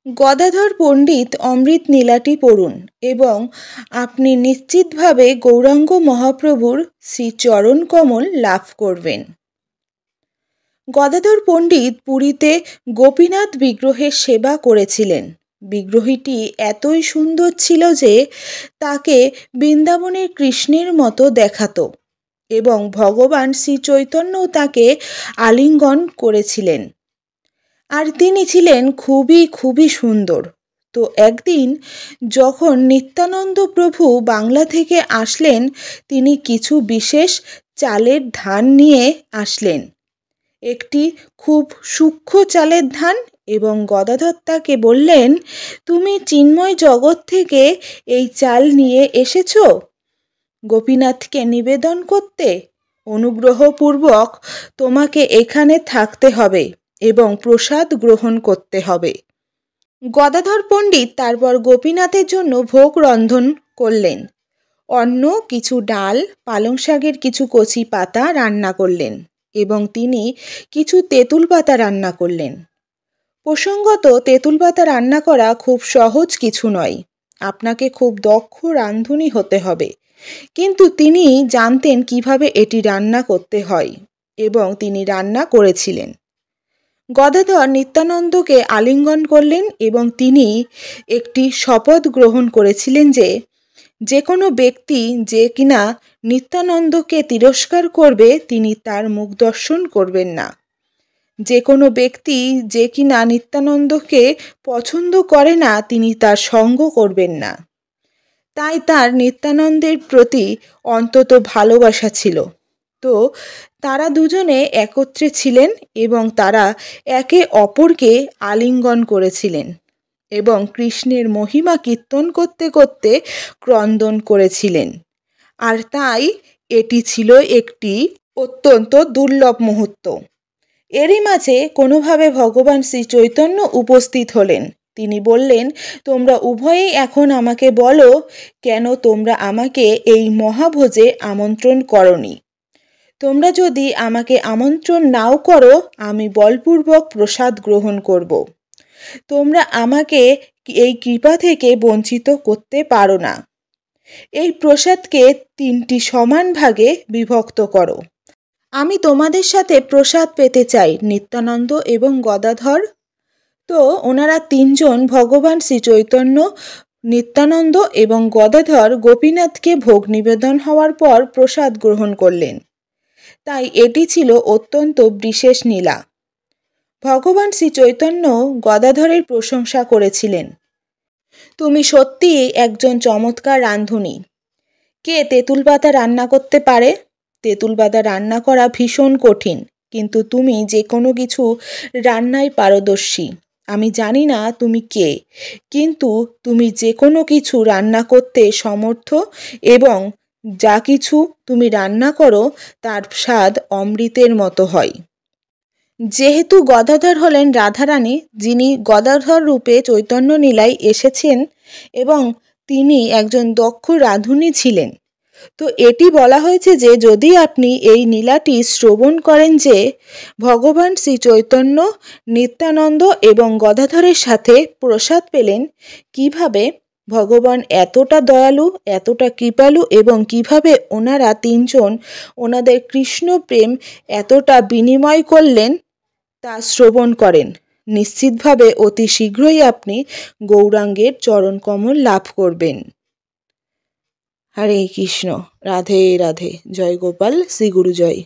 গদাধর পণ্ডিত অমৃত নীলাটি পড়ুন এবং আপনি নিশ্চিতভাবে গৌরাঙ্গ মহাপ্রভুর শ্রীচরণ কমল লাভ করবেন। গদাধর পণ্ডিত পুরীতে গোপীনাথ বিগ্রহের সেবা করেছিলেন। বিগ্রহটি এতই সুন্দর ছিল যে তাকে বৃন্দাবনের কৃষ্ণের মতো দেখাতো এবং ভগবান শ্রী চৈতন্যও তাকে আলিঙ্গন করেছিলেন। আর তিনি ছিলেন খুবই সুন্দর। তো একদিন যখন নিত্যানন্দ প্রভু বাংলা থেকে আসলেন, তিনি কিছু বিশেষ চালের ধান নিয়ে আসলেন, একটি খুব সূক্ষ্ম চালের ধান, এবং গদাধর তাকে বললেন, তুমি চিন্ময় জগৎ থেকে এই চাল নিয়ে এসেছ গোপীনাথকে নিবেদন করতে। অনুগ্রহপূর্বক তোমাকে এখানে থাকতে হবে এবং প্রসাদ গ্রহণ করতে হবে। গদাধর পণ্ডিত তারপর গোপীনাথের জন্য ভোগ রন্ধন করলেন। অন্ন, কিছু ডাল, পালং শাকের কিছু কচি পাতা রান্না করলেন এবং তিনি কিছু তেঁতুল পাতা রান্না করলেন। প্রসঙ্গত, তেঁতুল পাতা রান্না করা খুব সহজ কিছু নয়, আপনাকে খুব দক্ষ রাঁধুনি হতে হবে, কিন্তু তিনি জানতেন কিভাবে এটি রান্না করতে হয় এবং তিনি রান্না করেছিলেন। গদাধর নিত্যানন্দকে আলিঙ্গন করলেন এবং তিনি একটি শপথ গ্রহণ করেছিলেন যে কোনো ব্যক্তি যে কিনা নিত্যানন্দকে তিরস্কার করবে তিনি তার মুখ দর্শন করবেন না। যে কোনো ব্যক্তি যে কিনা নিত্যানন্দকে পছন্দ করে না তিনি তার সঙ্গ করবেন না। তাই তার নিত্যানন্দের প্রতি অন্তত ভালোবাসা ছিল। তো তারা দুজনে একত্রে ছিলেন এবং তারা একে অপরকে আলিঙ্গন করেছিলেন এবং কৃষ্ণের মহিমা কীর্তন করতে করতে ক্রন্দন করেছিলেন। আর তাই এটি ছিল একটি অত্যন্ত দুর্লভ মুহূর্ত। এরই মাঝে কোনোভাবে ভগবান শ্রী চৈতন্য উপস্থিত হলেন। তিনি বললেন, তোমরা উভয়েই এখন আমাকে বলো, কেন তোমরা আমাকে এই মহাভোজে আমন্ত্রণ করনি? তোমরা যদি আমাকে আমন্ত্রণ নাও করো, আমি বলপূর্বক প্রসাদ গ্রহণ করব। তোমরা আমাকে এই কৃপা থেকে বঞ্চিত করতে পারো না। এই প্রসাদকে 3টি সমান ভাগে বিভক্ত করো। আমি তোমাদের সাথে প্রসাদ পেতে চাই, নিত্যানন্দ এবং গদাধর। তো ওনারা 3 জন ভগবান শ্রী চৈতন্য, নিত্যানন্দ এবং গদাধর গোপীনাথকে ভোগ নিবেদন হওয়ার পর প্রসাদ গ্রহণ করলেন। তাই এটি ছিল অত্যন্ত বিশেষ লীলা। ভগবান শ্রী চৈতন্য গদাধরের প্রশংসা করেছিলেন, তুমি সত্যিই একজন চমৎকার রাঁধুনি। কে তেঁতুল পাতা রান্না করতে পারে? তেঁতুল পাতা রান্না করা ভীষণ কঠিন, কিন্তু তুমি যে কোনো কিছু রান্নায় পারদর্শী। আমি জানি না তুমি কে, কিন্তু তুমি যে কোনো কিছু রান্না করতে সমর্থ এবং যা কিছু তুমি রান্না করো তার স্বাদ অমৃতের মতো হয়। যেহেতু গদাধর হলেন রাধারানী, যিনি গদাধর রূপে চৈতন্য লীলায় এসেছেন এবং তিনি একজন দক্ষ রাঁধুনি ছিলেন, তো এটি বলা হয়েছে যে যদি আপনি এই লীলাটি শ্রবণ করেন যে ভগবান শ্রী চৈতন্য, নিত্যানন্দ এবং গদাধরের সাথে প্রসাদ পেলেন, কিভাবে ভগবান এতটা দয়ালু, এতটা কৃপালু এবং কিভাবে ওনারা 3 জন ওনাদের কৃষ্ণ প্রেম এতটা বিনিময় করলেন তা শ্রবণ করেন, নিশ্চিতভাবে অতি শীঘ্রই আপনি গৌরাঙ্গের চরণ কমল লাভ করবেন। হরে কৃষ্ণ, রাধে রাধে, জয় গোপাল, শ্রী গুরু জয়।